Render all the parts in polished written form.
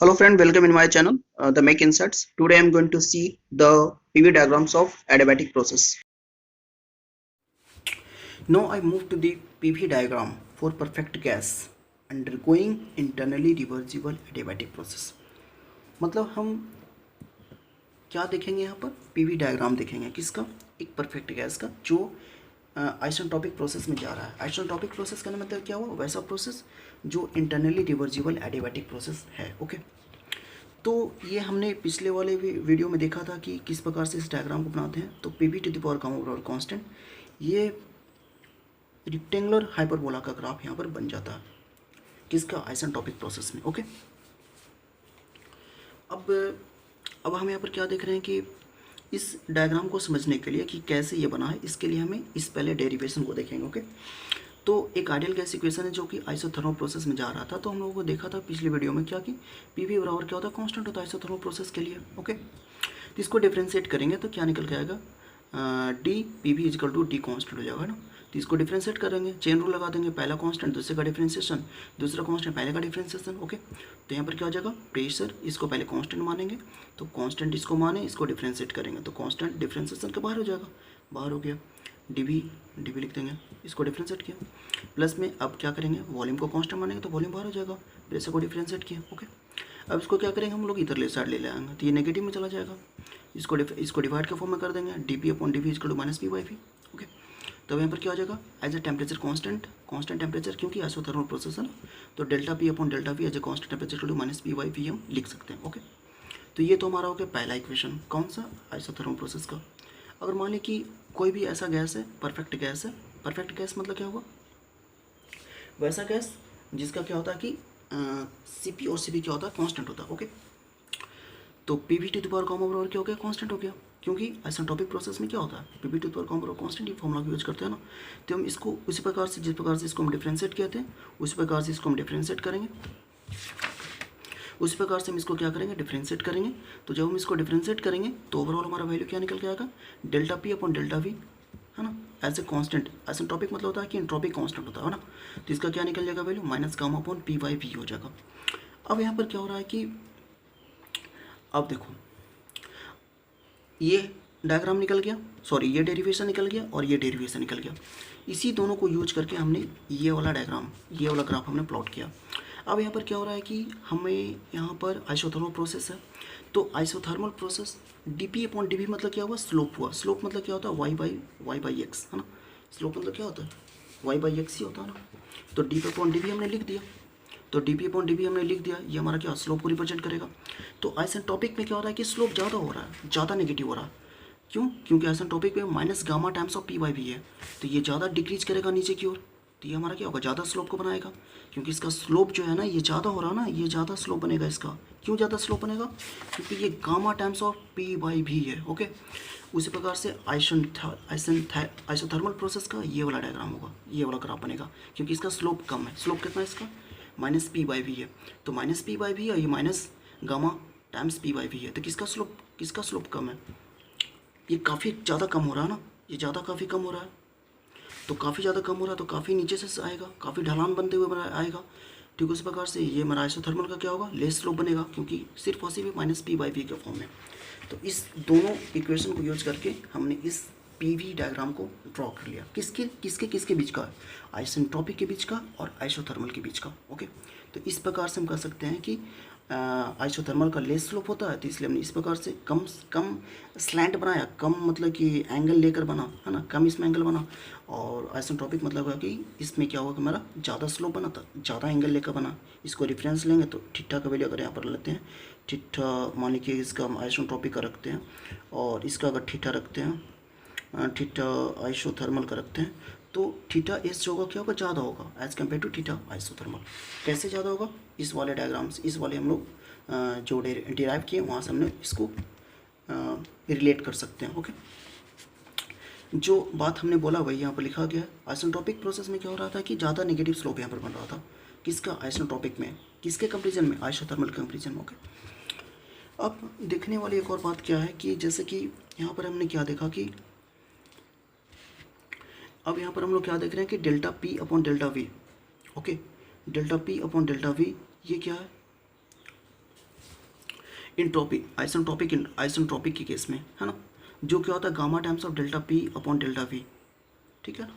Hello friend, welcome in my channel, The Make Insights. Today I am going to see the PV diagrams of adiabatic process. Now I move to the PV diagram for perfect gas undergoing internally reversible adiabatic process. मतलब हम क्या देखेंगे यहाँ पर PV diagram देखेंगे किसका, एक perfect gas का जो आइसोटॉपिक प्रोसेस में जा रहा है। आइसोटॉपिक प्रोसेस का मतलब क्या हुआ, वैसा प्रोसेस जो इंटरनली रिवर्सिबल एडियाबैटिक प्रोसेस है। ओके, तो ये हमने पिछले वाले वीडियो में देखा था कि किस प्रकार से इस डायग्राम को बनाते हैं। तो P V to the power overall constant, ये रेक्टेंगुलर हाइपरबोला का ग्राफ यहाँ पर बन जाता है किसका, आइसोटॉपिक प्रोसेस में। ओके, अब हम यहाँ पर क्या देख रहे हैं कि इस डायग्राम को समझने के लिए कि कैसे ये बना है, इसके लिए हमें इस पहले डेरिवेशन को देखेंगे। ओके, तो एक आइडियल गैस इक्वेशन है जो कि आइसोथर्मल प्रोसेस में जा रहा था। तो हम लोगों को देखा था पिछली वीडियो में क्या कि पीवी बराबर क्या होता है, कांस्टेंट होता है आइसोथर्मल प्रोसेस के लिए। ओके, तो इसको डिफ्रेंशिएट करेंगे तो क्या निकल के आएगा, d p v is equal to d constant हो जाएगा ना। तो इसको डिफ्रेंशिएट करेंगे, चेन रूल लगा देंगे, पहला कांस्टेंट दूसरे का डिफ्रेंशिएशन, दूसरा कांस्टेंट पहले का डिफ्रेंशिएशन। ओके, तो यहाँ पर क्या हो जाएगा, प्रेशर इसको पहले कांस्टेंट मानेंगे, तो कांस्टेंट इसको माने, इसको डिफ्रेंशिएट करेंगे तो कांस्टेंट डिफ्रेंशिएशन के बाहर हो जाएगा, बाहर हो गया। डीवी डीवी लिख देंगे, इसको डिफ्रेंशिएट किया। प्लस में अब क्या करेंगे, वॉल्यूम को कांस्टेंट मानेंगे तो वॉल्यूम बाहर हो जाएगा, प्रेशर को डिफ्रेंशिएट किया। ओके, अब इसको क्या करेंगे हम लोग, इधर ले साइड ले आएंगे तो ये नेगेटिव में चला जाएगा। इसको डिवाइड के फॉर्म में कर देंगे, D P upon D V is equal to minus P by V. Okay, तो यहाँ पर क्या हो जाएगा, as a temperature constant temperature, क्योंकि आइसोथर्मल प्रोसेस है ना, तो delta P upon delta V as a constant temperature equal to minus P by V हम लिख सकते हैं। ओके, तो ये तो हमारा हो गया पहला इक्वेशन, कौन सा, आइसोथर्मल प्रोसेस का। अगर मान ली कि कोई भी ऐसा गैस है, परफेक्ट गैस है, परफेक्ट गैस मतलब क्या हुआ, वैसा गैस जिसका क्या होता है कि सी पी और सी पी क्या होता है, कांस्टेंट होता है। ओके, तो P V to the power common बराबर क्या हो गया, कांस्टेंट हो गया, क्योंकि आइसोटॉपिक प्रोसेस में क्या होता है, P we to the power common बराबर कांस्टेंट, ये फॉर्मूला यूज करते हैं ना। तो हम इसको उसी प्रकार से, जिस प्रकार से इसको हम डिफ्रेंशिएट किए थे उसी प्रकार से इसको हम डिफ्रेंशिएट करेंगे, उसी प्रकार से हम इसको क्या करेंगे, डिफ्रेंशिएट करेंगे। तो जब हम इसको डिफ्रेंशिएट करेंगे तो ओवरऑल हमारा वैल्यू क्या निकल के आएगा, delta P upon delta we, है ना, एज ए कांस्टेंट। आइसोटॉपिक मतलब होता है कि एंट्रोपिक कांस्टेंट होता है ना, तो इसका क्या निकल जाएगा value, minus gamma upon P by V हो जाएगा। अब यहाँ पर क्या हो रहा है कि अब देखो ये डायग्राम निकल गया, सॉरी ये डेरिवेशन निकल गया और ये डेरिवेशन निकल गया। इसी दोनों को यूज करके हमने ये वाला डायग्राम, ये वाला ग्राफ हमने प्लॉट किया। अब यहाँ पर क्या हो रहा है कि हमें यहाँ पर आइसोथर्मल प्रोसेस है, तो isothermal process D P upon D V मतलब क्या हुआ, स्लोप हुआ। स्लोप मतलब क्या होता है, वाई बाई एक्स, है ना। स्लोप मतलब क्या होता है, वाई बाई एक्स ही होता है ना। तो D P upon D V हमने लिख दिया, तो D P upon D V हमने लिख दिया, ये हमारा क्या, स्लोप को रिप्रेजेंट करेगा। तो आइसोटॉपिक में क्या हो रहा है कि स्लोप ज़्यादा हो रहा है, ज़्यादा नेगेटिव हो रहा है। क्यों, क्योंकि आइसोटॉपिक में minus gamma times of P by V है, तो ये ज़्यादा डिक्रीज करेगा नीचे की ओर, तो ये हमारा क्या होगा, ज़्यादा स्लोप को बनाएगा। क्योंकि इसका स्लोप जो है ना ये ज़्यादा हो रहा है ना, ये ज़्यादा स्लोप बनेगा इसका। क्यों ज़्यादा स्लोप बनेगा, क्योंकि ये gamma times of P by V है। ओके, उसी प्रकार से आइसोथर्मल प्रोसेस का ये वाला डायग्राम होगा, ये वाला ग्राफ बनेगा, क्योंकि इसका स्लोप कम है। स्लोप कितना है इसका, माइनस पी बाई वी है, तो माइनस पी बाई वी है, ये minus gamma times P by V है, तो किसका स्लोप कम है, ये काफ़ी ज़्यादा कम हो रहा है ना, ये ज़्यादा काफ़ी कम हो रहा है। तो काफ़ी ज़्यादा कम हो रहा है तो काफ़ी नीचे से आएगा, काफ़ी ढलान बनते हुए आएगा। ठीक उस प्रकार से ये हमारा आइसोथर्मल का क्या होगा, लेस स्लोप बनेगा, क्योंकि सिर्फ और सिर्फ माइनस पी बाई वी के फॉर्म में। तो इस दोनों इक्वेशन को यूज करके हमने इस पी वी डायग्राम को ड्रॉ कर लिया, किसके बीच का, आइसेंट्रोपिक के बीच का और आइसोथर्मल के बीच का। ओके, तो इस प्रकार से हम कह सकते हैं कि आइसोथर्मल का लेस स्लोप होता है, तो इसलिए हमने इस प्रकार से कम स्लैंट बनाया, कम मतलब कि एंगल लेकर बना, है ना, कम इसमें एंगल बना। और आइसोट्रॉपिक मतलब है कि इसमें क्या होगा, हमारा ज़्यादा स्लोप बना था, ज़्यादा एंगल लेकर बना। इसको रेफरेंस लेंगे तो थीटा का वैल्यू अगर यहाँ पर लेते हैं, थीटा मान लीजिए इसका हम आइसोट्रॉपिक का रखते हैं, और इसका अगर थीटा रखते हैं, थीटा आइसोथर्मल का रखते हैं, तो थीटा एस जो होगा क्या होगा, ज़्यादा होगा as compare to theta isothermal. कैसे ज़्यादा होगा, इस वाले डायग्राम से, इस वाले हम लोग जो डिराइव किए वहाँ से हमने इसको रिलेट कर सकते हैं। ओके, जो बात हमने बोला वही यहाँ पर लिखा गया है। आइसोट्रॉपिक प्रोसेस में क्या हो रहा था कि ज़्यादा नेगेटिव स्लोप यहाँ पर बन रहा था, किसका, आइसोट्रॉपिक में, किसके कंपेरिजन में, आइसोथर्मल कंपेरिजन में। ओके, अब देखने वाली एक और बात क्या है कि जैसे कि यहाँ पर हमने क्या देखा कि अब यहाँ पर हम लोग क्या देख रहे हैं कि delta P upon delta we. Okay, delta P upon delta we ये क्या है, आइसेंट्रोपिक के केस में, है ना, जो क्या होता है gamma times of delta P upon delta we, ठीक है ना,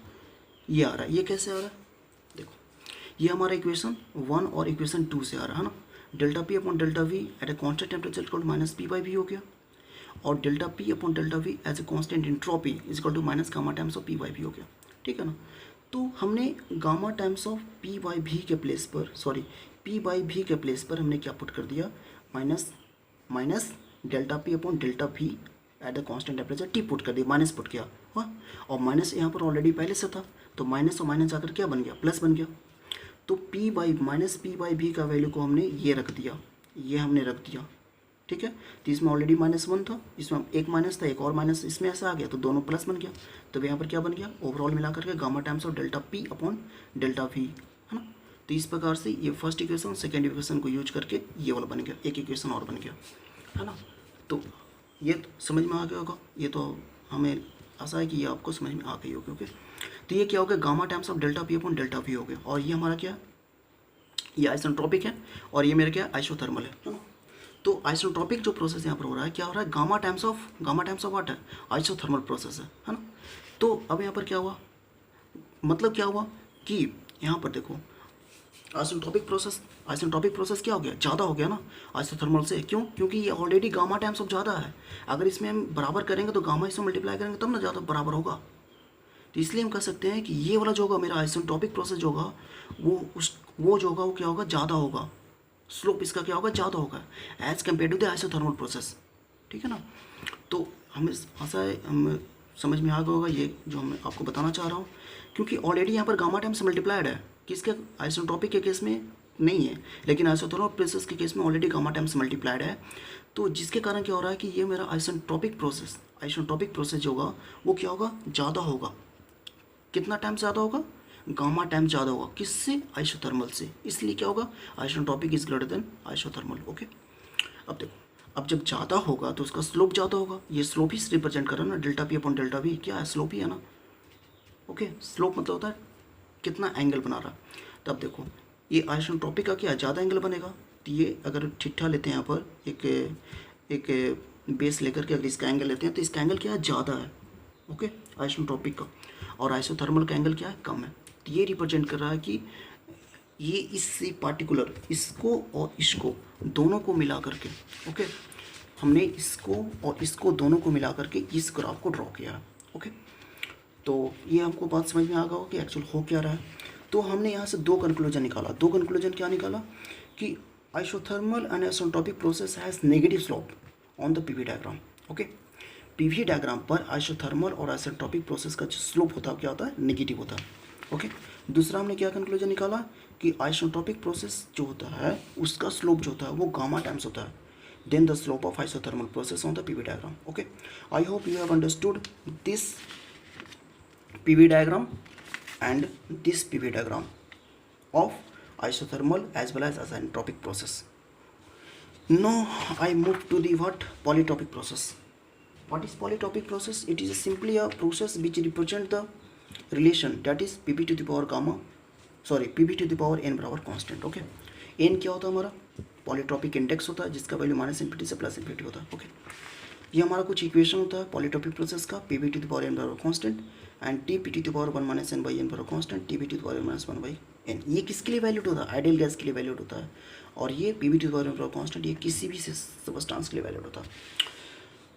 ये आ रहा है। ये कैसे आ रहा है, देखो ये हमारा इक्वेशन 1 और इक्वेशन 2 से आ रहा है ना, delta P upon delta V at a constant temperature equal to minus P by V हो गया, और delta P upon delta V as a constant entropy is equal to minus gamma times of P by V हो गया, ठीक है ना। तो हमने gamma times of P by V के प्लेस पर, सॉरी पी बाई वी के प्लेस पर हमने क्या पुट कर दिया, minus delta P upon delta V at the constant temperature T put कर दिया, माइनस पुट किया, हाँ, और माइनस यहाँ पर ऑलरेडी पहले से था, तो माइनस और माइनस आकर क्या बन गया, प्लस बन गया। तो पी बाई वी का वैल्यू को हमने ये रख दिया, ये हमने रख दिया, ठीक है। तो इसमें ऑलरेडी -1 था, इसमें एक माइनस था, एक और माइनस इसमें ऐसा आ गया, तो दोनों प्लस बन गया। तो यहाँ पर क्या बन गया, ओवरऑल मिला करके gamma times of delta P upon delta we, है ना। तो इस प्रकार से ये फर्स्ट इक्वेशन सेकेंड इक्वेशन को यूज करके ये वाला बन गया, एक इक्वेशन और बन गया, है ना। तो ये तो समझ में आ गया होगा, ये तो हमें आशा है कि ये आपको समझ में आ गई होगी, ओके। तो ये क्या हो गया, gamma times of delta P upon delta we हो गया, और ये हमारा क्या है, ये आइसेंट्रोपिक है, और ये मेरा क्या है, आइसोथर्मल है ना। तो आइसोट्रोपिक जो प्रोसेस यहाँ पर हो रहा है, क्या हो रहा है, गामा टाइम्स ऑफ वाट है, आइसोथर्मल प्रोसेस है ना। तो अब यहाँ पर क्या हुआ, मतलब क्या हुआ कि यहाँ पर देखो आइसोट्रोपिक प्रोसेस क्या हो गया, ज़्यादा हो गया ना आइसोथर्मल से, क्यों, क्योंकि ये ऑलरेडी गामा टाइम्स ऑफ ज़्यादा है। अगर इसमें हम बराबर करेंगे तो गामा इससे मल्टीप्लाई करेंगे तब ना ज़्यादा बराबर होगा। तो इसलिए हम कह सकते हैं कि ये वाला जो होगा मेरा आइसोट्रोपिक प्रोसेस जो होगा वो जो होगा वो क्या होगा, ज़्यादा होगा, स्लोप इसका क्या होगा, ज़्यादा होगा as compare to the isothermal process, ठीक है ना। तो हमें आशा है हम समझ में आ गया होगा ये जो मैं आपको बताना चाह रहा हूँ, क्योंकि ऑलरेडी यहाँ पर गामा टाइम्स मल्टीप्लाइड है, किसके, आइसोट्रोपिक के केस में नहीं है, लेकिन आइसोथर्मल प्रोसेस के केस में ऑलरेडी गामा टाइम्स मल्टीप्लाइड है। तो जिसके कारण क्या हो रहा है कि ये मेरा आइसोट्रोपिक प्रोसेस जो होगा वो क्या होगा, ज़्यादा होगा। कितना टाइम ज़्यादा होगा, गामा टाइम ज़्यादा होगा, किससे, आइसोथर्मल से। इसलिए क्या होगा, isotropic is greater than isothermal, okay. अब देखो, अब जब ज़्यादा होगा तो उसका स्लोप ज़्यादा होगा, ये स्लोप ही रिप्रेजेंट कर रहा है ना, delta P upon delta we क्या है, स्लोप ही है ना, ओके। स्लोप मतलब होता है कितना एंगल बना रहा। तब देखो ये आइसोट्रोपिक का क्या ज़्यादा एंगल बनेगा, तो ये अगर ठिठा लेते हैं यहाँ पर एक बेस लेकर के अगर इसका एंगल लेते हैं तो इसका एंगल क्या है, ज़्यादा है, ओके, आइसोट्रोपिक का, और आइसोथर्मल का एंगल क्या है, कम है। तो ये रिप्रेजेंट कर रहा है कि ये इससे पार्टिकुलर इसको और इसको दोनों को मिला करके, ओके, हमने इसको और इसको दोनों को मिला करके इस ग्राफ को ड्रॉ किया है, ओके। तो ये हमको बात समझ में आ गया हो कि एक्चुअल हो क्या रहा है। तो हमने यहाँ से दो कंक्लूजन क्या निकाला कि isothermal and isotropic process has negative slope on the PV diagram, okay. PV diagram पर आइसोथर्मल और आइसोट्रोपिक प्रोसेस का जो स्लोप होता है क्या होता है, नेगेटिव होता है, ओके। दूसरा हमने क्या कंक्लूजन निकाला कि आइसोट्रोपिक प्रोसेस जो होता है उसका स्लोप जो होता है वो गामा टाइम्स होता है then the slope of isothermal process on the PV diagram, okay. I hope you have understood this PV diagram and this PV diagram of isothermal as well as azeotropic process. Now I move to the polytropic process. What is polytropic process? It is simply a process which represent the relation that is Pb to the power n बराबर constant, okay. n क्या होता है हमारा, polytropic index होता है जिसका value -∞ से +∞ होता है, ओके। ये हमारा कुछ इक्वेशन होता है पॉलीट्रॉपिक प्रोसेस का, Pb to the power n बराबर constant and Tp to the power 1 - n by n बराबर constant, Tb to the power -1 by n। ये किसके लिए वैल्यूड होता है, आइडियल गैस के लिए वैल्यूड होता है, और ये Pb to the power n बराबर कांस्टेंट ये किसी भी सबस्टेंस के लिए वैल्यूड होता है।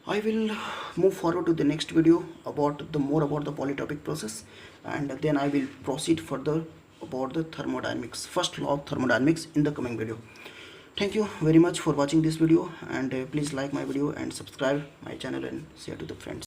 I will move forward to the next video about the polytropic process, and then I will proceed further about the thermodynamics, first law of thermodynamics in the coming video. Thank you very much for watching this video, and please like my video and subscribe my channel and share to the friends.